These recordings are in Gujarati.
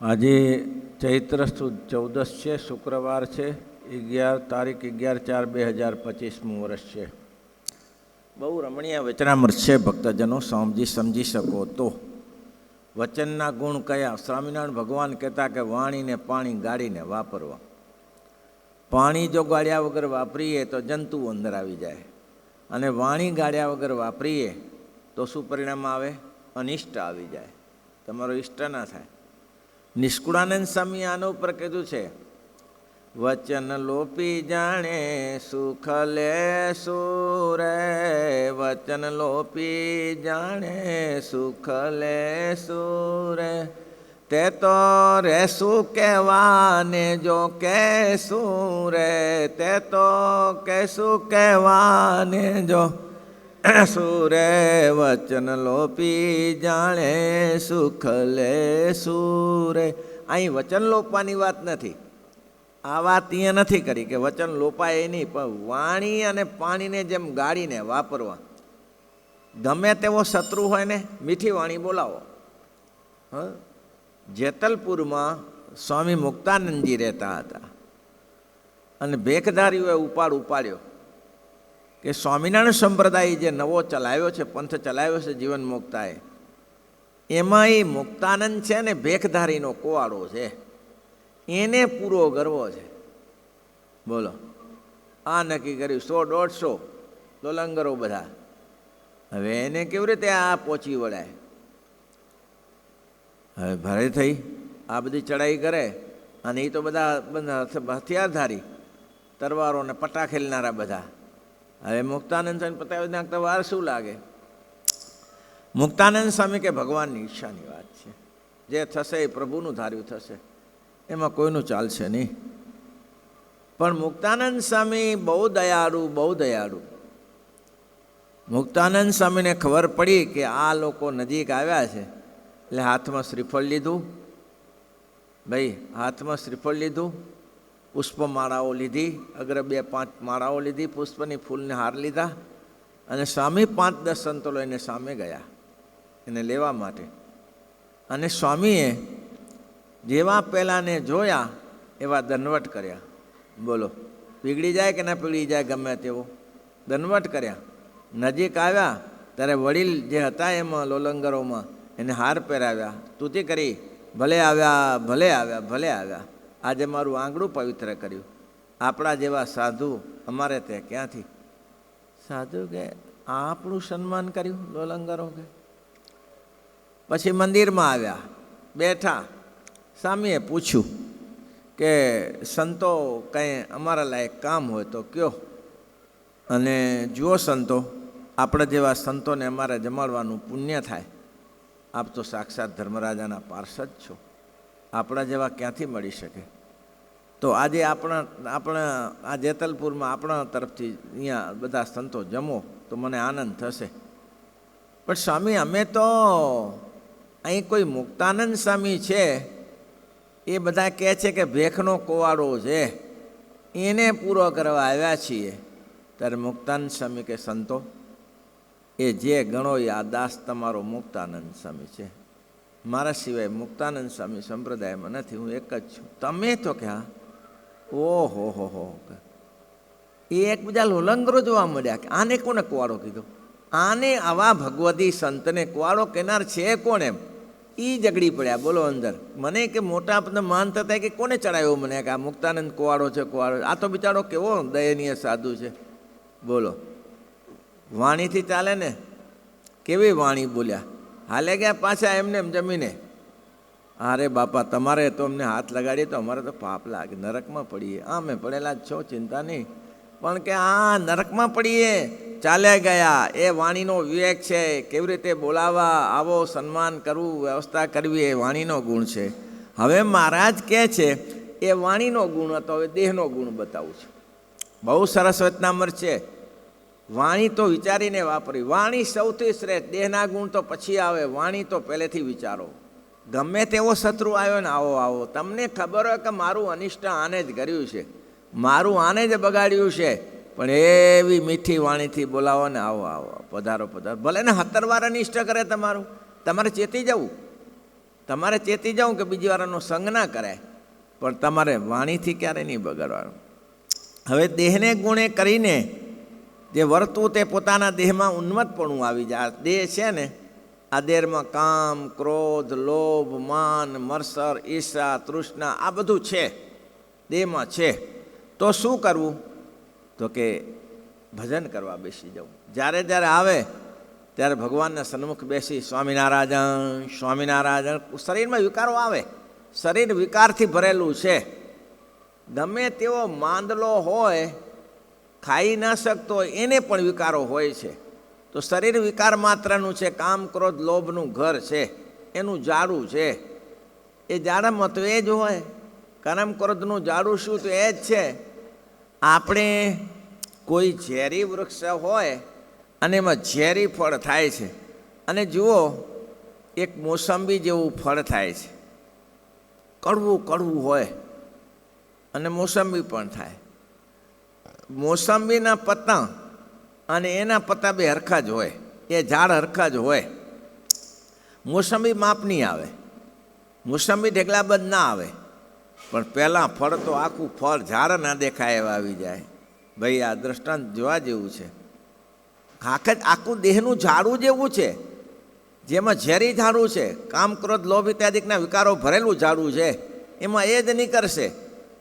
આજે ચૈત્ર સુદ 14 છે, શુક્રવાર છે, 11/4/2025 વર્ષ છે. બહુ રમણીય વચનામૃત છે. ભક્તજનો સમજી શકો તો વચનના ગુણ કયા? સ્વામિનારાયણ ભગવાન કહેતા કે વાણીને પાણી ગાળીને વાપરવા. પાણી જો ગાળ્યા વગર વાપરીએ તો જંતુઓ અંદર આવી જાય, અને વાણી ગાળ્યા વગર વાપરીએ તો શું પરિણામ આવે? અનિષ્ટ આવી જાય, તમારો ઇષ્ટ ના થાય. નિષ્કુળાનંદ સ્વામી આના ઉપર કીધું છે, વચન લોપી જાણે સુખ લેશું રે, વચન લોપી જાણે સુખ લેશું રે, તે તો રહેશું કહેવાને જો કહેશું રે, તે તો કહેશું કહેવાને જો સુરે, વચન લોપી જાણે સુખ લેશું રે. અહીં વચન લોપવાની વાત નથી. આ વાત અહીંયા નથી કરી કે વચન લોપાય નહીં, પણ વાણી અને પાણીને જેમ ગાળીને વાપરવા. ગમે તેવો શત્રુ હોય ને મીઠી વાણી બોલાવો. જેતલપુરમાં સ્વામી મુક્તાનંદજી રહેતા હતા, અને ભેખધારીઓએ ઉપાડ્યો કે સ્વામિનારાયણ સંપ્રદાય જે નવો ચલાવ્યો છે, પંથ ચલાવ્યો છે જીવન મુક્તાએ, એમાં એ મુક્તાનંદ છે ને ભેખધારીનો કોવાડો છે, એને પૂરો ગરવો છે. બોલો, આ નક્કી કર્યું 100-150 લોલંગરો બધા. હવે એને કેવી રીતે આ પહોંચી વળાય? હવે ભારે થઈ આ બધી ચડાઈ કરે, અને એ તો બધા હથિયારધારી, તરવારો ને પટા ખેલનારા બધા. હવે મુક્તાનંદ સ્વામી પતાવી નાખતા વાર શું લાગે? મુક્તાનંદ સ્વામી કે ભગવાનની ઈચ્છાની વાત છે, જે થશે એ પ્રભુનું ધાર્યું થશે, એમાં કોઈનું ચાલશે નહીં. પણ મુક્તાનંદ સ્વામી બહુ દયાળુ. મુક્તાનંદ સ્વામીને ખબર પડી કે આ લોકો નજીક આવ્યા છે, એટલે હાથમાં શ્રીફળ લીધું. ભાઈ, હાથમાં શ્રીફળ લીધું, પુષ્પમાળાઓ લીધી, અગ્ર 2-5 માળાઓ લીધી, પુષ્પની ફૂલને હાર લીધા, અને સ્વામી 5-10 સંતો લઈને સામે ગયા એને લેવા માટે. અને સ્વામીએ જેવા પહેલાંને જોયા એવા દંડવટ કર્યા. બોલો, પીગળી જાય કે ના પીગળી જાય, ગમે તેવો દંડવટ કર્યા. નજીક આવ્યા ત્યારે વડીલ જે હતા એમાં લોલંગરોમાં એને હાર પહેરાવ્યા, સ્તુતિ કરી, ભલે આવ્યા, આજે મારું આંગળું પવિત્ર કર્યું. આપણા જેવા સાધુ અમારે તે ક્યાંથી? સાધુ કે આપણું સન્માન કર્યું લોલંગરો કે. પછી મંદિરમાં આવ્યા, બેઠા. સ્વામીએ પૂછ્યું કે સંતો કંઈ અમારા લાયક કામ હોય તો કયો, અને જુઓ સંતો, આપણા જેવા સંતોને અમારે જમાડવાનું પુણ્ય થાય. આપ તો સાક્ષાત ધર્મરાજાના પાર્ષદ છો, આપણા જેવા ક્યાંથી મળી શકે? તો આજે આપણા આ જેતલપુરમાં આપણા તરફથી અહીંયા બધા સંતો જમો તો મને આનંદ થશે. પણ સ્વામી, અમે તો અહીં કોઈ મુક્તાનંદ સ્વામી છે, એ બધા કહે છે કે ભેખનો કોવાડો છે, એને પૂરો કરવા આવ્યા છીએ. ત્યારે મુક્તાનંદ સ્વામી કે સંતો, એ જે ગણો એ આ દાસ તમારો મુક્તાનંદ સ્વામી છે, મારા સિવાય મુક્તાનંદ સ્વામી સંપ્રદાયમાં નથી, હું એક જ છું. તમે તો કે હા. ઓહો, એ એકબીજા લોલંગરો જોવા મળ્યા કે આને કોને કુવાડો કીધો? આને આવા ભગવતી સંતને કુવાડો કેનાર છે કોણ? એમ એ ઝઘડી પડ્યા. બોલો, અંદર મને કે મોટા માન થતા કે કોને ચડાવ્યો મને કે આ મુક્તાનંદ કુવાડો છે, કુવાડો. આ તો બિચારો કેવો દયનીય સાધુ છે. બોલો, વાણીથી ચાલે ને? કેવી વાણી બોલ્યા! હાલે ગયા પાછા એમને એમ જમીને. અરે બાપા, તમારે તો અમને હાથ લગાડીએ તો અમારે તો પાપ લાગે, નરકમાં પડીએ. અમે પડેલા જ છો, ચિંતા નહીં. પણ કે આ નરકમાં પડીએ, ચાલ્યા ગયા. એ વાણીનો વિવેક છે, કેવી રીતે બોલાવા, આવો સન્માન કરવું, વ્યવસ્થા કરવી, એ વાણીનો ગુણ છે. હવે મહારાજ કહે છે એ વાણીનો ગુણ હતો, હવે દેહનો ગુણ બતાવું છું. બહુ સરસ વચનામૃત છે. વાણી તો વિચારીને વાપરી. વાણી સૌથી શ્રેષ્ઠ. દેહના ગુણ તો પછી આવે, વાણી તો પહેલેથી વિચારો. ગમે તેવો શત્રુ આવ્યો ને, આવો, તમને ખબર હોય કે મારું અનિષ્ટ આને જ કર્યું છે, મારું આને જ બગાડ્યું છે, પણ એવી મીઠી વાણીથી બોલાવો ને, આવો પધારો. ભલે ને 17 વાર અનિષ્ટ કરે તમારું, તમારે ચેતી જવું. તમારે ચેતી જાઉં કે બીજી વારનો સંગ ના કરાય, પણ તમારે વાણીથી ક્યારે નહીં બગાડવાનું. હવે દેહને ગુણે કરીને જે વર્તવું તે પોતાના દેહમાં ઉન્મત્તપણું આવી જાય. દેહ છે ને, આ દેહમાં કામ, ક્રોધ, લોભ, માન, મત્સર, ઈર્ષા, તૃષ્ણા આ બધું છે, દેહમાં છે. તો શું કરવું? તો કે ભજન કરવા બેસી જવું. જ્યારે જ્યારે આવે ત્યારે ભગવાનના સન્મુખ બેસી સ્વામિનારાયણ સ્વામિનારાયણ. શરીરમાં વિકારો આવે, શરીર વિકારથી ભરેલું છે. ગમે તેવો માંદલો હોય, ખાઈ ન શકતો હોય, એને પણ વિકારો હોય છે. તો શરીર વિકાર માત્રનું છે. કામ, ક્રોધ, લોભનું ઘર છે, એનું જાડું છે. એ જાડામાં તો એ જ હોય. કામ, ક્રોધનું જાડું શું? તો એ જ છે. આપણે કોઈ ઝેરી વૃક્ષ હોય અને એમાં ઝેરી ફળ થાય છે, અને જુઓ એક મોસંબી જેવું ફળ થાય છે, કડવું કડવું હોય, અને મોસંબી પણ થાય. મોસંબીના પત્તા અને એના પત્તા બે હરખા જ હોય, એ ઝાડ હરખા જ હોય. મોસંબી માપની આવે, મોસંબી ઢેગલાબંધ ના આવે, પણ પહેલાં ફળ તો આખું ફળ ઝાડ ના દેખાય એવા આવી જાય. ભાઈ આ દ્રષ્ટાંત જોવા જેવું છે. આખું દેહનું ઝાડું જેવું છે, જેમાં ઝેરી ઝાડું છે, કામ, ક્રોધ, લોભ ઇત્યાદિકના વિકારો ભરેલું ઝાડું છે, એમાં એ જ નીકળશે.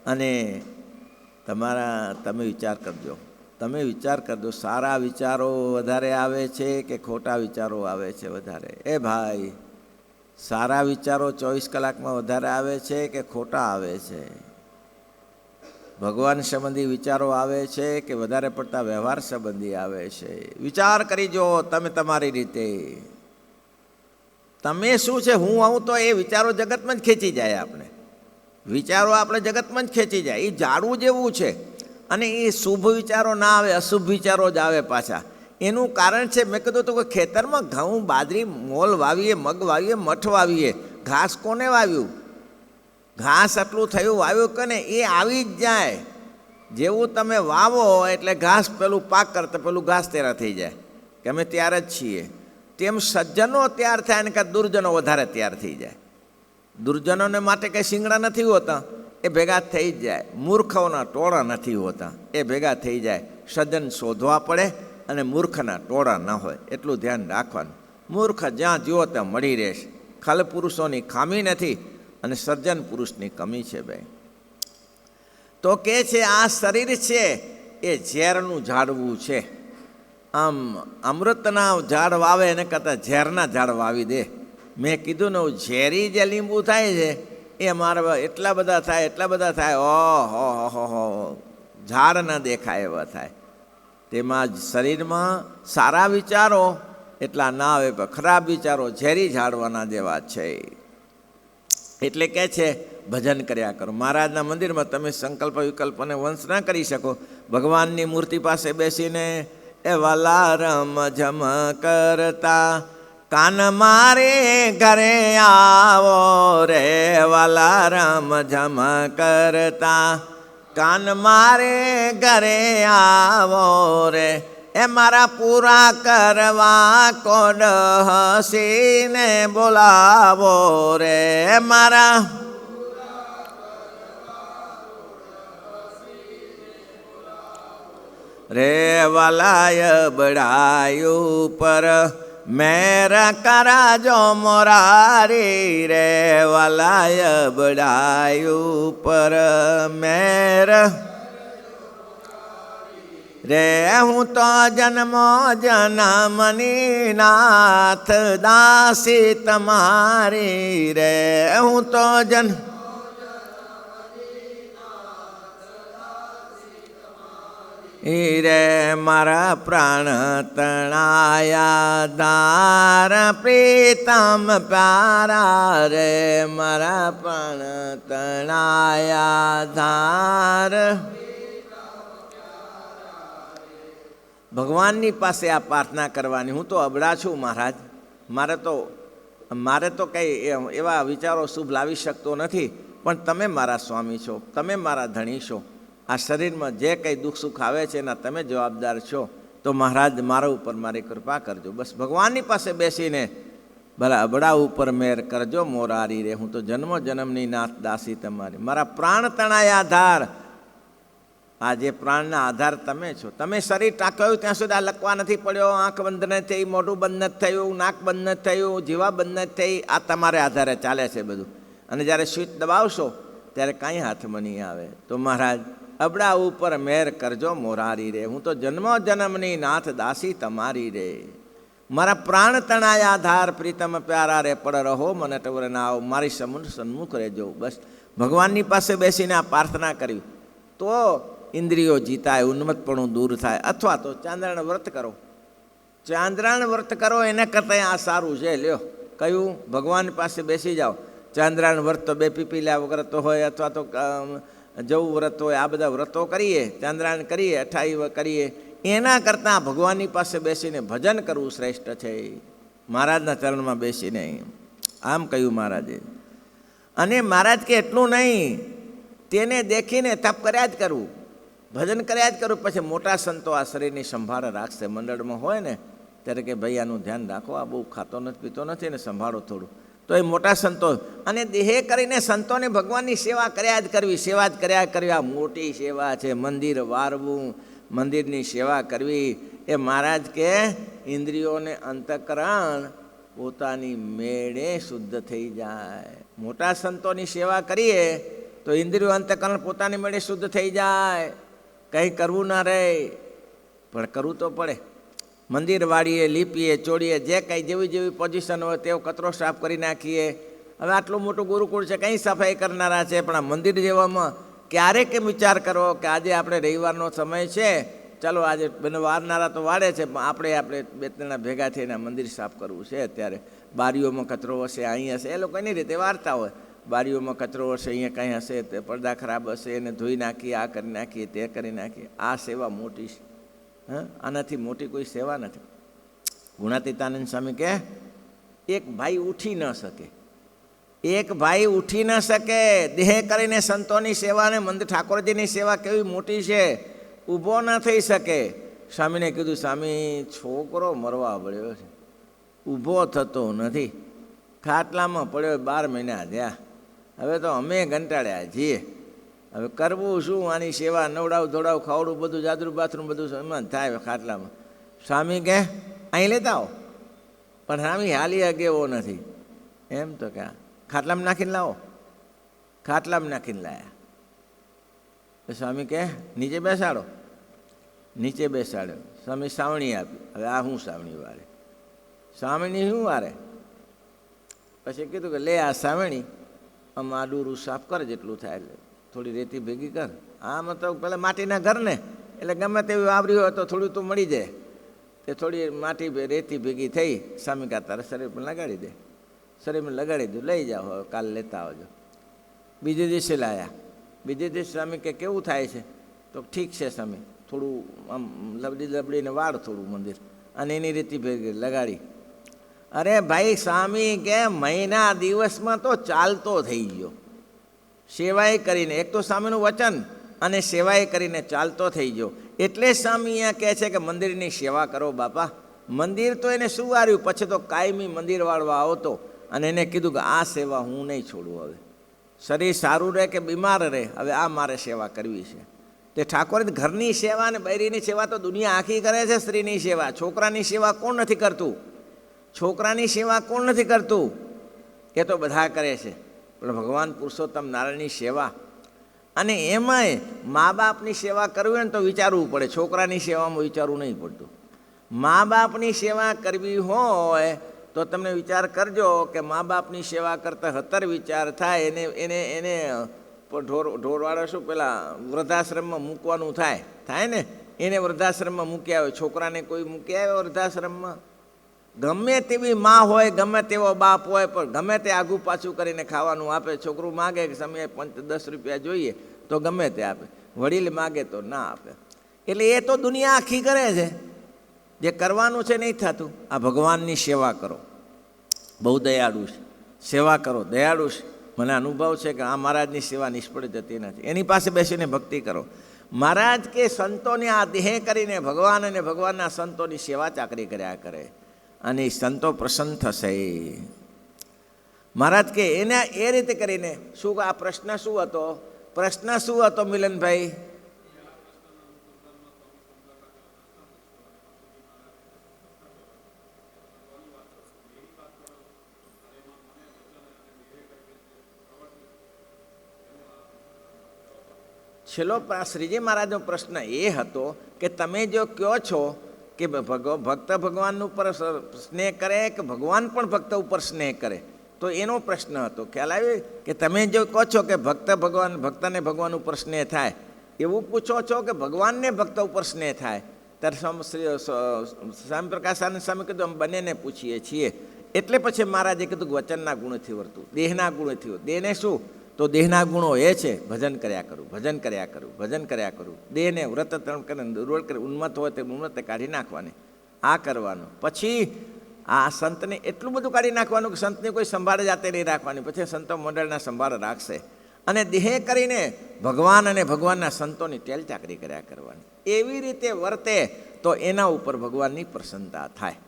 અને તમે વિચાર કરજો, તમે વિચાર કરજો, સારા વિચારો વધારે આવે છે કે ખોટા વિચારો આવે છે વધારે? એ ભાઈ, સારા વિચારો 24 કલાકમાં વધારે આવે છે કે ખોટા આવે છે? ભગવાન સંબંધી વિચારો આવે છે કે વધારે પડતા વ્યવહાર સંબંધી આવે છે? વિચાર કરી જો તમે તમારી રીતે. તમે શું છે, હું આવું, તો એ વિચારો જગતમાં જ ખેંચી જાય. આપણે વિચારો આપણે જગતમાં જ ખેંચી જાય. એ ઝાડવું જેવું છે, અને એ શુભ વિચારો ના આવે, અશુભ વિચારો જ આવે પાછા. એનું કારણ છે, મેં કીધું તો કે ખેતરમાં ઘઉં, બાજરી, મોલ વાવીએ, મગ વાવીએ, મઠ વાવીએ, ઘાસ કોને વાવ્યું? ઘાસ આટલું થયું વાવ્યું કે ને, એ આવી જ જાય. જેવું તમે વાવો એટલે ઘાસ પેલું પાક કરતા પેલું ઘાસ તૈયાર થઈ જાય, કે અમે તૈયાર જ છીએ. તેમ સજ્જનો તૈયાર થાય ને કાં દુર્જનો વધારે તૈયાર થઈ જાય. દુર્જનોને માટે કંઈ શિંગડા નથી હોતા, એ ભેગા થઈ જ જાય. મૂર્ખોના ટોળા નથી હોતા, એ ભેગા થઈ જાય. સજ્જન શોધવા પડે, અને મૂર્ખના ટોળા ન હોય, એટલું ધ્યાન રાખવાનું. મૂર્ખ જ્યાં જુઓ ત્યાં મળી રહેશે. ખલ પુરુષોની ખામી નથી, અને સર્જન પુરુષની કમી છે. ભાઈ તો કે છે આ શરીર છે એ ઝેરનું ઝાડવું છે. આમ અમૃતના ઝાડ વાવે એને કરતાં ઝેરના ઝાડ વાવી દે. મેં કીધું ને, ઝેરી જે લીંબુ થાય છે એ મારા એટલા બધા થાય, એટલા બધા થાય, ઓહો, ઝાડ ના દેખાય એવા થાય. તેમાં શરીરમાં સારા વિચારો એટલા ના આવે, પણ ખરાબ વિચારો ઝેરી ઝાડવાના જેવા છે. એટલે કહે છે ભજન કર્યા કરો. મહારાજના મંદિરમાં તમે સંકલ્પ વિકલ્પને વંશ ના કરી શકો. ભગવાનની મૂર્તિ પાસે બેસીને એ વાલા રમ જમ કરતા, કાન મારે ઘરે આવો રે, વાલા રમ જમ કરતા, કાન મારે ઘરે આવો રે, એ મારા પૂરા કરવા કોડ હસીને બોલાવો રે, મારા રે વાલાય બડાયું પર મેર કરાજો મોરારી રે, વાલાય બડાયું પર મેર રે, હું તો જન્મો જન્મની નાથ દાસી તમારી રે, હું તો રે, મારા પ્રાણ તણાયા દાર પ્રીતમ પ્યારા રે, મારા પ્રાણ તણાયા ધાર. ભગવાનની પાસે આ પ્રાર્થના કરવાની. હું તો અબળા છું મહારાજ, મારે તો કંઈ એવા વિચારો શુભ લાવી શકતો નથી, પણ તમે મારા સ્વામી છો, તમે મારા ધણી છો. આ શરીરમાં જે કંઈ દુઃખ સુખ આવે છે એના તમે જવાબદાર છો. તો મહારાજ મારા ઉપર મારી કૃપા કરજો. બસ ભગવાનની પાસે બેસીને ભલા અબડા ઉપર મેર કરજો મોરારી રે, હું તો જન્મ જન્મની નાથ દાસી તમારી. મારા પ્રાણ તણાય આધાર, આ જે પ્રાણના આધાર તમે છો. તમે શરીર ટાંક્યું ત્યાં સુધી આ લખવા નથી પડ્યો, આંખ બંધ નથી થઈ, મોઢું બંધ નથી થયું, નાક બંધ નથી થયું, જીવા બંધ નથી થઈ. આ તમારે આધારે ચાલે છે બધું. અને જ્યારે સ્વિચ દબાવશો ત્યારે કાંઈ હાથમાં નહીં આવે. તો મહારાજ અબડા ઉપર મેર કરજો મોરારી રે, હું તો જન્મ જન્મની નાથ દાસી તમારી રે. મારા પ્રાણ તણાય આધાર, પ્રીતમ પ્યારા રે પડ રહો મને ટવર ના આવો, મારી સન્મુખ રહેજો. બસ ભગવાનની પાસે બેસીને આ પ્રાર્થના કરવી તો ઇન્દ્રિયો જીતાય, ઉન્મત્તપણું દૂર થાય. અથવા તો ચાંદ્રાયણ વ્રત કરો. ચાંદ્રાયણ વ્રત કરો એને કરતાં આ સારું છે. લ્યો કયું? ભગવાન પાસે બેસી જાઓ. ચાંદ્રાયણ વ્રત તો બે પીપીલા વ્રત હોય, અથવા તો જવું વ્રત હોય. આ બધા વ્રતો કરીએ, ચાંદ્રાયણ કરીએ, અઠાઈ કરીએ, એના કરતાં ભગવાનની પાસે બેસીને ભજન કરવું શ્રેષ્ઠ છે. મહારાજના ચરણમાં બેસીને આમ કહ્યું મહારાજે. અને મહારાજ કે એટલું નહીં, તેને દેખીને તપ કર્યા જ કરવું, ભજન કર્યા જ કરવું. પછી મોટા સંતો આ શરીરની સંભાળ રાખશે. મંડળમાં હોય ને ત્યારે કે ભાઈ આનું ધ્યાન રાખો, આ બહુ ખાતો નથી પીતો નથી ને સંભાળો થોડું. તો એ મોટા સંતો અને દેહે કરીને સંતોને ભગવાનની સેવા કર્યા જ કરવી, સેવા જ કર્યા કરવી. આ મોટી સેવા છે. મંદિર વારવું, મંદિરની સેવા કરવી. એ મહારાજ કે ઇન્દ્રિયોને અંતઃકરણ પોતાની મેળે શુદ્ધ થઈ જાય. મોટા સંતોની સેવા કરીએ તો ઇન્દ્રિયો અંતઃકરણ પોતાની મેળે શુદ્ધ થઈ જાય. કંઈ કરવું ના રહે, પણ કરવું તો પડે. મંદિર વાળીએ, લીપીએ, ચોડીએ, જે કંઈ જેવી જેવી પોઝિશન હોય તેવો કચરો સાફ કરી નાખીએ. હવે આટલું મોટું ગુરુકુળ છે, કંઈ સફાઈ કરનારા છે, પણ આ મંદિર જેવામાં ક્યારેક એમ વિચાર કરવો કે આજે આપણે રવિવારનો સમય છે, ચાલો આજે વારનારા તો વાળે છે, પણ આપણે બે ત્રણ ભેગા થઈને મંદિર સાફ કરવું છે. અત્યારે બારીઓમાં કચરો હશે, અહીં હશે, એ લોકો એની રીતે વારતા હોય. બારીઓમાં કચરો હશે, અહીંયા કંઈ હશે, તે પડદા ખરાબ હશે, એને ધોઈ નાખીએ, આ કરી નાખીએ, તે કરી નાખીએ. આ સેવા મોટી છે. હા, આનાથી મોટી કોઈ સેવા નથી. ગુણાતીતાનંદ સ્વામી કહે એક ભાઈ ઉઠી ન શકે, એક ભાઈ ઉઠી ન શકે, દેહ કરીને સંતોની સેવા અને મંદિર ઠાકોરજીની સેવા કેવી મોટી છે, ઊભો ન થઈ શકે. સ્વામીને કીધું, સ્વામી છોકરો મરવા પડ્યો છે, ઊભો થતો નથી, ખાટલામાં પડ્યો 12 મહિના થયા, હવે તો અમે કંટાળ્યા છીએ, હવે કરવું શું? આની સેવા નવડાવું ધોડાવું ખાવડું બધું જાદરું બાથરૂમ બધું એમાં થાય ખાટલામાં. સ્વામી કહે અહીં લેતા આવો, પણ સ્વામી હાલી હગે એવો નથી. એમ તો કે ખાટલામાં નાખીને લાવો. ખાટલામાં નાખીને લાયા. સ્વામી કહે નીચે બેસાડો. નીચે બેસાડ્યો. સ્વામી સાવણી આપી. હવે આ શું સાવણી વારે? સાવણી શું વારે? પછી કીધું કે લે આ સાવણી આમ આડું સાફ કર જેટલું થાય એટલે થોડી રેતી ભેગી કર. આમાં તો પેલા માટીના ઘર ને એટલે ગમે તેવી વાવરી હોય તો થોડું તો મળી જાય. તે થોડી માટી રેતી ભેગી થઈ, સ્વામી કા તારા શરીર પર લગાડી દે. શરીરમાં લગાડી દઉં, લઈ જાઓ, હવે કાલે લેતા આવજો. બીજે દિવસે લાયા. બીજે દિવસે સ્વામી કે કેવું થાય છે? તો ઠીક છે સ્વામી, થોડું આમ લબડીને વાળ થોડું મંદિર, અને એની રીતે ભેગી લગાડી. અરે ભાઈ સ્વામી કે મહિના દિવસમાં તો ચાલતો થઈ ગયો. સેવાએ કરીને, એક તો સ્વામીનું વચન અને સેવાએ કરીને ચાલતો થઈ ગયો. એટલે સ્વામી અહીંયા કહે છે કે મંદિરની સેવા કરો બાપા. મંદિર તો એને શું વાર્યું, પછી તો કાયમી મંદિર વાળવા આવતો, અને એને કીધું કે આ સેવા હું નહીં છોડું. હવે શરીર સારું રહે કે બીમાર રહે, હવે આ મારે સેવા કરવી છે. તે ઠાકોર ઘરની સેવા અને બૈરીની સેવા તો દુનિયા આખી કરે છે. સ્ત્રીની સેવા, છોકરાની સેવા કોણ નથી કરતું? છોકરાની સેવા કોણ નથી કરતું? એ તો બધા કરે છે. પણ ભગવાન પુરુષોત્તમ નારાયણની સેવા, અને એમાંય મા બાપની સેવા કરવી હોય ને તો વિચારવું પડે. છોકરાની સેવામાં વિચારવું નહીં પડતું. મા બાપની સેવા કરવી હોય તો તમે વિચાર કરજો કે મા બાપની સેવા કરતાં 17 વિચાર થાય. એને ઢોરવાળા શું પેલા વૃદ્ધાશ્રમમાં મૂકવાનું થાય ને, એને વૃદ્ધાશ્રમમાં મૂકી આવે. છોકરાને કોઈ મૂકી આવે વૃદ્ધાશ્રમમાં? ગમે તેવી માં હોય, ગમે તેવો બાપ હોય, પણ ગમે તે આઘું પાછું કરીને ખાવાનું આપે. છોકરું માગે કે સમયે 10 રૂપિયા જોઈએ તો ગમે તે આપે, વડીલ માગે તો ના આપે. એટલે એ તો દુનિયા આખી કરે છે. જે કરવાનું છે નહીં થતું. આ ભગવાનની સેવા કરો, બહુ દયાળુ છે. સેવા કરો, દયાળુ છે. મને અનુભવ છે કે આ મહારાજની સેવા નિષ્ફળ જતી નથી. એની પાસે બેસીને ભક્તિ કરો. મહારાજ કે સંતોને આ દેહ કરીને ભગવાન અને ભગવાનના સંતોની સેવા ચાકરી કર્યા કરે. અને સંતો પ્રસન્ન થશે. મહારાજ કે એને એ રીતે કરીને શું આ પ્રશ્ન શું હતો? પ્રશ્ન શું હતો મિલનભાઈ? છેલ્લો શ્રીજી મહારાજનો પ્રશ્ન એ હતો કે તમે જો કહો છો કે ભક્ત ભગવાન ઉપર સ્નેહ કરે કે ભગવાન પણ ભક્ત ઉપર સ્નેહ કરે, તો એનો પ્રશ્ન હતો. ખ્યાલ આવ્યો કે તમે જો કહો છો કે ભક્તને ભગવાન ઉપર સ્નેહ થાય, એવું પૂછો છો કે ભગવાનને ભક્ત ઉપર સ્નેહ થાય? ત્યારે સ્વામી પ્રકાશાનંદ સ્વામી કીધું અમે બંનેને પૂછીએ છીએ. એટલે પછી મહારાજે કીધું કે વચનના ગુણથી વર્તું, દેહના ગુણથી. દેહને શું? તો દેહના ગુણો એ છે ભજન કર્યા કરું, ભજન કર્યા કરું, ભજન કર્યા કરું. દેહને વ્રત ત્રણ કરીને દુર્વળ કરી ઉન્મત હોય તે ઉન્મતે કાઢી નાખવાની, આ કરવાનું. પછી આ સંતને એટલું બધું કાઢી નાખવાનું કે સંતની કોઈ સંભાળ જાતે નહીં રાખવાની. પછી સંતો મંડળના સંભાળ રાખશે. અને દેહ કરીને ભગવાન અને ભગવાનના સંતોની ટેલ ચાકરી કર્યા કરવાની. એવી રીતે વર્તે તો એના ઉપર ભગવાનની પ્રસન્નતા થાય.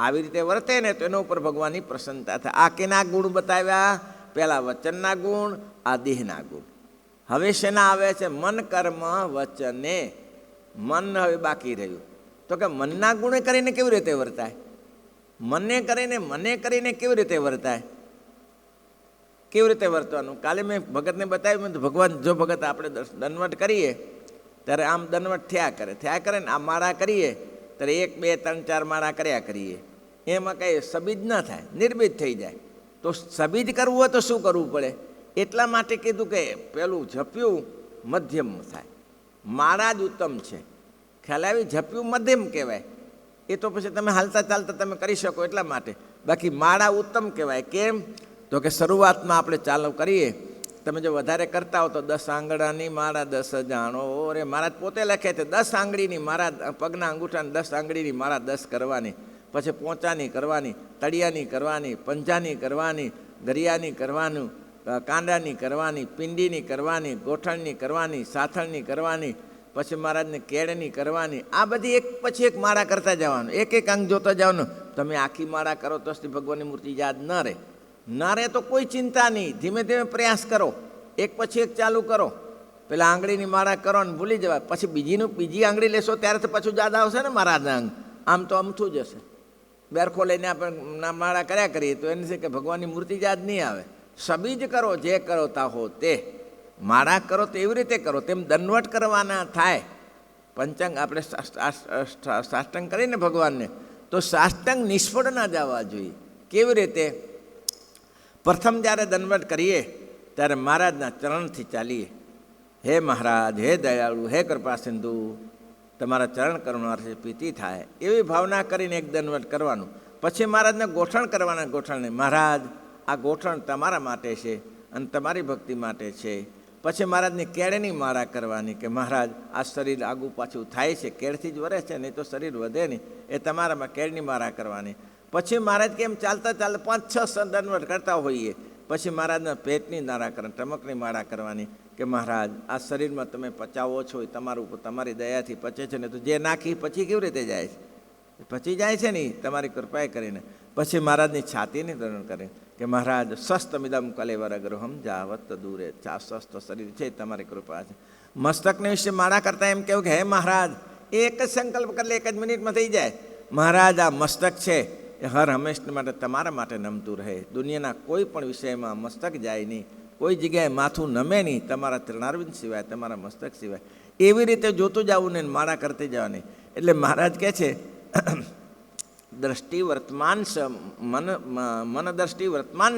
આવી રીતે વર્તે ને તો એના ઉપર ભગવાનની પ્રસન્નતા થાય. આ કેના ગુણ બતાવ્યા? પહેલા વચનના ગુણ, આ દેહના ગુણ. હવે શેના આવે છે? મન, કર્મ, વચને. મન હવે બાકી રહ્યું. તો કે મનના ગુણે કરીને કેવી રીતે વર્તાય? મને કરીને કેવી રીતે વર્તાય? કેવી રીતે વર્તવાનું? કાલે મેં ભગતને બતાવ્યું. ભગવાન જો ભગત આપણે દંડવટ કરીએ ત્યારે આમ દંડવટ થયા કરે ને આ માળા કરીએ ત્યારે 1 2 3 4 માળા કર્યા કરીએ. એમાં કંઈ સબીજ ન થાય, નિર્બીજ થઈ જાય. તો સબીજ કરવું હોય તો શું કરવું પડે? એટલા માટે કીધું કે પેલું ઝપ્યું મધ્યમ થાય, માળા જ ઉત્તમ છે. ખ્યાલ આવી? ઝપ્યું મધ્યમ કહેવાય. એ તો પછી તમે હાલતા ચાલતા તમે કરી શકો એટલા માટે. બાકી માળા ઉત્તમ કહેવાય. કેમ? તો કે શરૂઆતમાં આપણે ચાલુ કરીએ, તમે જો વધારે કરતા હો તો 10 આંગળાની માળા 10 જાણો રે. મહારાજ પોતે લખે છે 10 આંગળીની માળા, પગના અંગૂઠાની 10 આંગળીની માળા 10 કરવાની. પછી પોંચાની કરવાની, તળિયાની કરવાની, પંજાની કરવાની, ગરિયાની કરવાનું, કાંડાની કરવાની, પિંડીની કરવાની, ગોઠણની કરવાની, સાથળની કરવાની, પછી મહારાજને કેળની કરવાની. આ બધી એક પછી એક માળા કરતા જવાનું, એક એક અંગ જોતા જવાનું. તમે આખી માળા કરો તો શ્રી ભગવાનની મૂર્તિ યાદ ન રહે તો કોઈ ચિંતા નહીં. ધીમે ધીમે પ્રયાસ કરો, એક પછી એક ચાલુ કરો. પેલા આંગળીની માળા કરો ને ભૂલી જવાય. પછી બીજી આંગળી લેશો ત્યારે તો પાછું યાદ આવશે ને મહારાજના અંગ. આમ તો અમથું જ હશે. બેરખો લઈને આપણે માળા કર્યા કરીએ તો એને છે કે ભગવાનની મૂર્તિ યાદ નહીં આવે. સબીજ કરો, જે કરો તા હો તે. માળા કરો તો એવી રીતે કરો, તેમ દંડવટ કરવાના થાય. પંચાંગ આપણે સાષ્ટાંગ કરીને ભગવાનને, તો સાષ્ટાંગ નિષ્ફળ ના જવા જોઈએ. કેવી રીતે? પ્રથમ જ્યારે દંડવટ કરીએ ત્યારે મહારાજના ચરણથી ચાલીએ. હે મહારાજ, હે દયાળુ, હે કૃપા સિંધુ, તમારા ચરણ કરનારથી પ્રીતિ થાય એવી ભાવના કરીને એક દંડવટ કરવાનું. પછી મહારાજને ગોઠણ કરવાના. ગોઠણને મહારાજ આ ગોઠણ તમારા માટે છે અને તમારી ભક્તિ માટે છે. પછી મહારાજની કેળની માળા કરવાની કે મહારાજ આ શરીર આગું પાછું થાય છે, કેળથી જ વરે છે, નહીં તો શરીર વધે નહીં. એ તમારામાં કેળની માળા કરવાની. પછી મહારાજ કેમ ચાલતા 5-6 દંડવટ કરતા હોઈએ. પછી મહારાજના પેટની માળા કરવાની, ટમકની માળા કરવાની કે મહારાજ આ શરીરમાં તમે પચાવો છો એ તમારી દયાથી પચે છે ને, તો જે નાખી પછી કેવી રીતે જાય છે? પછી જાય છે ને તમારી કૃપાએ કરીને. પછી મહારાજની છાતીની દંડ કરે કે મહારાજ સ્વસ્તમિદમ કલેવરગ્રહમ જાવત દૂરે. સ્વસ્થ શરીર છે, તમારી કૃપા છે. મસ્તકને વિશે માળા કરતાં એમ કહેવું કે હે મહારાજ, એક જ સંકલ્પ કરી 1 જ મિનિટમાં થઈ જાય. મહારાજ આ મસ્તક છે એ હર હંમેશ માટે તમારા માટે નમતું રહે. દુનિયાના કોઈ પણ વિષયમાં મસ્તક જાય નહીં, કોઈ જગ્યાએ માથું નમે નહીં, તમારા ચરણારવિંદ સિવાય, તમારા મસ્તક સિવાય. એવી રીતે જોતું જવું ને માળા કરતી જવાની. એટલે મહારાજ કહે છે દ્રષ્ટિ વર્તમાન મન દ્રષ્ટિ વર્તમાન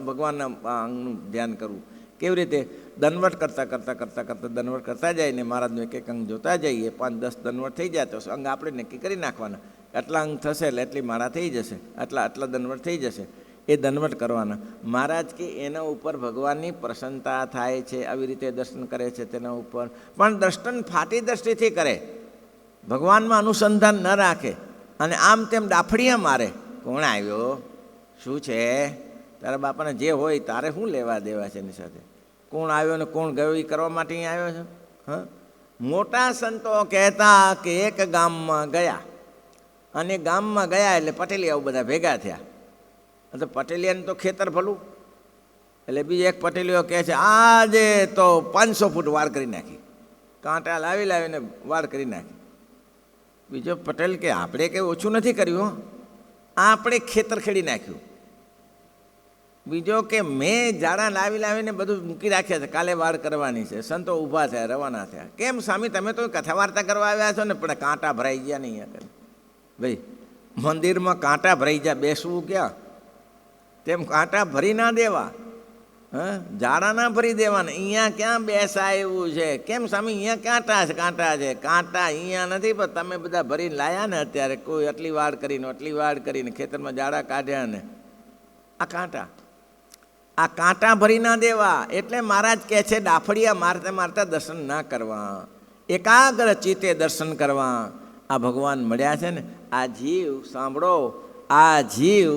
ભગવાનના અંગનું ધ્યાન કરવું. કેવી રીતે? દંડવટ કરતાં દંડવટ કરતા જાય ને મહારાજનું એક અંગ જોતા જઈએ. 5-10 દંડવટ થઈ જાય તો અંગ આપણે નક્કી કરી નાખવાના. આટલા અંગ થશે એટલે એટલી માળા થઈ જશે, આટલા દંડવટ થઈ જશે. એ દંડવટ કરવાના. મહારાજ કે એના ઉપર ભગવાનની પ્રસન્નતા થાય છે. આવી રીતે દર્શન કરે છે તેના ઉપર. પણ દર્શન ફાટી દ્રષ્ટિથી કરે, ભગવાનમાં અનુસંધાન ન રાખે અને આમ તેમ ડાફડિયા મારે. કોણ આવ્યો, શું છે, તારા બાપાને જે હોય તારે શું લેવા દેવા છે એની સાથે? કોણ આવ્યો ને કોણ ગયો એ કરવા માટે અહીં આવ્યો છે? હા, મોટા સંતો કહેતા કે એક ગામમાં ગયા અને ગામમાં ગયા એટલે પટેલિયાઓ બધા ભેગા થયા. તો પટેલિયાને તો ખેતર ભલું, એટલે બીજો એક પટેલિયો કહે છે આજે તો 500 ફૂટ વાડ કરી નાખી, કાંટા લાવીને વાડ કરી નાખી. બીજો પટેલ કે આપણે કંઈ ઓછું નથી કર્યું, આપણે ખેતર ખેડી નાખ્યું. બીજો કે મેં ઝાડા લાવીને બધું મૂકી રાખ્યા છે, કાલે વાડ કરવાની છે. સંતો ઊભા થયા, રવાના થયા. કેમ સ્વામી તમે તો કથા વાર્તા કરવા આવ્યા છો ને, પણ કાંટા ભરાઈ ગયા નહીં. ભાઈ મંદિરમાં કાંટા ભરાઈ ગયા, બેસવું ક્યાં? તેમ કાંટા ભરી ના દેવા, ઝાડા ના ભરી દેવાના. અહીંયા ક્યાં બેસાય એવું છે? કેમ સ્વામી અહીંયા કાંટા છે? કાંટા અહીંયા નથી, પણ તમે બધા ભરીને લાયા ને અત્યારે. કોઈ આટલી વાડ કરીને ખેતરમાં ઝાડા કાઢ્યા ને આ કાંટા ભરી ના દેવા. એટલે મહારાજ કહે છે ડાફડિયા મારતા મારતા દર્શન ના કરવા, એકાગ્ર ચિત્તે દર્શન કરવા. આ ભગવાન મળ્યા છે ને, આ જીવ સાંભળો, આ જીવ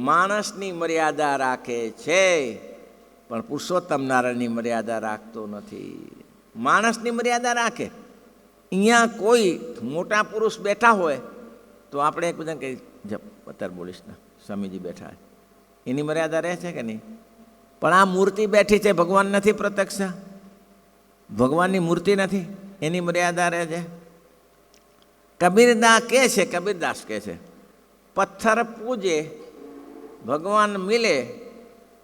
માણસની મર્યાદા રાખે છે, પણ પુરુષોત્તમ નારાયણની મર્યાદા રાખતો નથી. માણસની મર્યાદા રાખે. અહીંયા કોઈ મોટા પુરુષ બેઠા હોય તો આપણે એક બધાને કહી અત્યારે બોલીશ ને, સ્વામીજી બેઠા, એની મર્યાદા રહે છે કે નહીં? પણ આ મૂર્તિ બેઠી છે, ભગવાન નથી પ્રત્યક્ષ, ભગવાનની મૂર્તિ નથી, એની મર્યાદા રહે છે. કબીરદાસ કહે છે પથ્થર પૂજે ભગવાન મિલે.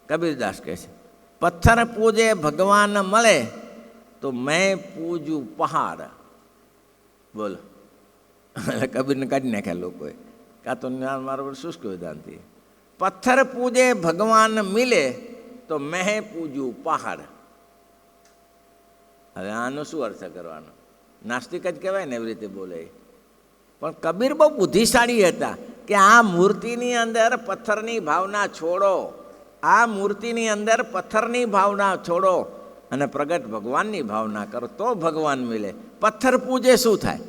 કબીરદાસ કહે છે પથ્થર પૂજે ભગવાન મળે તો મેં પૂજું પહાડ. બોલો, કબીરને કાઢી નાખ્યા લોકોએ, કાં તો મારો શુષ્ક વેદાંતિ. પથ્થર પૂજે ભગવાન મિલે તો મેં પૂજું પહાડ. હવે આનો શું અર્થ કરવાનો? નાસ્તિક જ કહેવાય ને એવી રીતે બોલે. પણ કબીર બહુ બુદ્ધિશાળી હતા કે આ મૂર્તિની અંદર પથ્થરની ભાવના છોડો, આ મૂર્તિની અંદર પથ્થરની ભાવના છોડો અને પ્રગટ ભગવાનની ભાવના કરો તો ભગવાન મિલે. પથ્થર પૂજે શું થાય?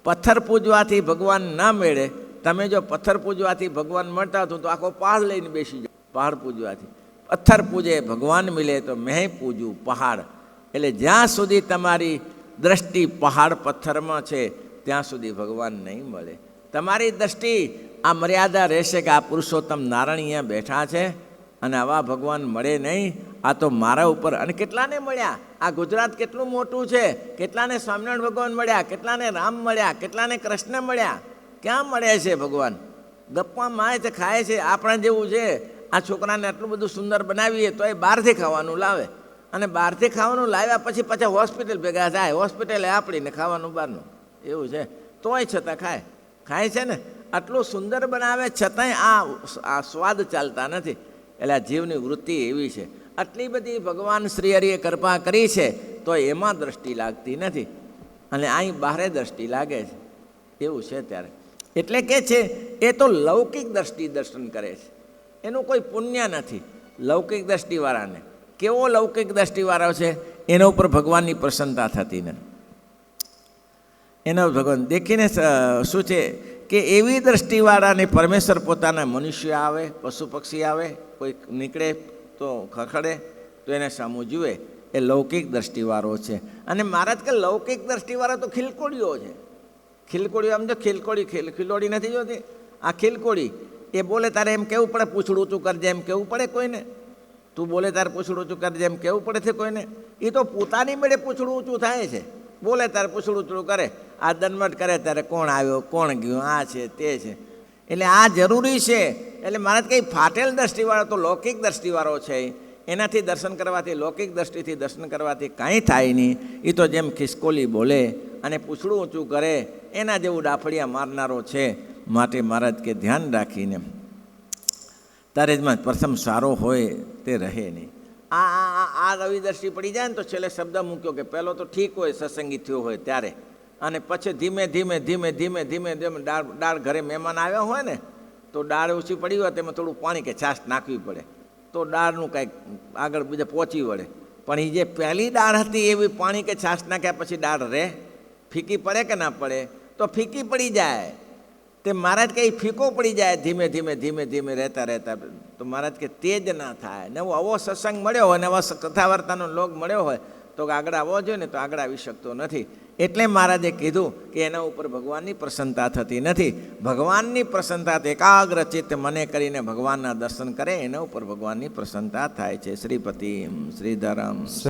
પથ્થર પૂજવાથી ભગવાન ના મળે. તમે જો પથ્થર પૂજવાથી ભગવાન મળતા હતું તો આખો પહાડ લઈને બેસી જાઓ. પહાડ પૂજવાથી પથ્થર પૂજે ભગવાન મિલે તો મેં પૂજું પહાડ. એટલે જ્યાં સુધી તમારી દ્રષ્ટિ પહાડ પથ્થરમાં છે ત્યાં સુધી ભગવાન નહીં મળે. તમારી દ્રષ્ટિ આ મર્યાદા રહેશે કે આ પુરુષોત્તમ નારાયણ અહીંયા બેઠા છે અને આવા ભગવાન મળે નહીં. આ તો મારા ઉપર. અને કેટલાને મળ્યા? આ ગુજરાત કેટલું મોટું છે, કેટલાને સ્વામિનારાયણ ભગવાન મળ્યા, કેટલાને રામ મળ્યા, કેટલાને કૃષ્ણ મળ્યા. ક્યાં મળે છે ભગવાન? ગપ્પા મારે છે, ખાય છે. આપણા જેવું છે. આ છોકરાને આટલું બધું સુંદર બનાવીએ તો એ બહારથી ખાવાનું લાવે, અને બહારથી ખાવાનું લાવ્યા પછી હોસ્પિટલ ભેગા થાય, હોસ્પિટલે આપણીને ખાવાનું બહારનું. એવું છે તોય છતાં ખાય છે ને. આટલું સુંદર બનાવે છતાંય આ સ્વાદ ચાલતા નથી. એટલે આ જીવની વૃત્તિ એવી છે. આટલી બધી ભગવાન શ્રી હરિએ કૃપા કરી છે તો એમાં દ્રષ્ટિ લાગતી નથી, અને અહીં બહારે દ્રષ્ટિ લાગે છે. એવું છે ત્યારે. એટલે કે છે એ તો લૌકિક દ્રષ્ટિ દર્શન કરે છે, એનું કોઈ પુણ્ય નથી લૌકિક દ્રષ્ટિવાળાને. કેવો લૌકિક દ્રષ્ટિવાળો છે? એના ઉપર ભગવાનની પ્રસન્નતા થતી નથી. એનો ભગવાન દેખીને શું છે કે એવી દ્રષ્ટિવાળાને પરમેશ્વર પોતાના મનુષ્ય આવે, પશુ પક્ષી આવે, કોઈ નીકળે તો ખખડે તો એને સામું જુએ. એ લૌકિક દ્રષ્ટિવાળો છે. અને મહારાજ કે લૌકિક દ્રષ્ટિવાળો તો ખિલકોડીઓ છે. ખિલકોડીઓ આમ જો ખિલોડી નથી જોતી. આ ખિલકોડી એ બોલે તારે એમ કેવું પડે, પૂછડું ઊંચું કરજે એમ કેવું પડે કોઈને. તું બોલે તારે પૂછડું ઊંચું કરજે એમ કેવું પડે છે કોઈને. એ તો પોતાની મેળે પૂછડું ઊંચું થાય છે. બોલે તારે પૂછડું ઊંચું કરે, આ દનમટ કરે ત્યારે કોણ આવ્યો કોણ ગયું, આ છે તે છે. એટલે આ જરૂરી છે. એટલે મહારાજ કંઈ ફાટેલ દ્રષ્ટિવાળો તો લૌકિક દ્રષ્ટિવાળો છે. એનાથી દર્શન કરવાથી, લૌકિક દ્રષ્ટિથી દર્શન કરવાથી કાંઈ થાય નહીં. એ તો જેમ ખિસકોલી બોલે અને પૂછડું ઊંચું કરે એના જેવું ડાફડિયા મારનારો છે. માટે મહારાજ કે ધ્યાન રાખીને તારે જ પ્રથમ સારો હોય તે રહે નહીં. આ રવિ દ્રષ્ટિ પડી જાય ને તો છેલ્લે શબ્દ મૂક્યો કે પહેલો તો ઠીક હોય, સત્સંગી થયો હોય ત્યારે, અને પછી ધીમે ધીમે દાળ ઘરે મહેમાન આવ્યા હોય ને તો દાળ ઓછી પડી હોય તેમાં થોડું પાણી કે છાશ નાખવી પડે તો દાળનું કાંઈક આગળ બીજા પહોંચી વળે. પણ એ જે પહેલી દાળ હતી એવી પાણી કે છાશ નાખ્યા પછી દાળ રહે? ફીકી પડે કે ના પડે? તો ફીકી પડી જાય. તે મહારાજ કે ફીકો પડી જાય ધીમે રહેતા. તો મહારાજ કે તે જ ના થાય. ને આવો સત્સંગ મળ્યો હોય ને આવા કથા વાર્તાનો લોક મળ્યો હોય તો આગળ આવવો જોઈએ ને, તો આગળ આવી શકતો નથી. એટલે મહારાજે કીધું કે એના ઉપર ભગવાનની પ્રસન્નતા થતી નથી. ભગવાનની પ્રસન્નતા એકાગ્ર ચિત્ત મને કરીને ભગવાનના દર્શન કરે એના ઉપર ભગવાનની પ્રસન્નતા થાય છે. શ્રીપતિ શ્રીધરમ.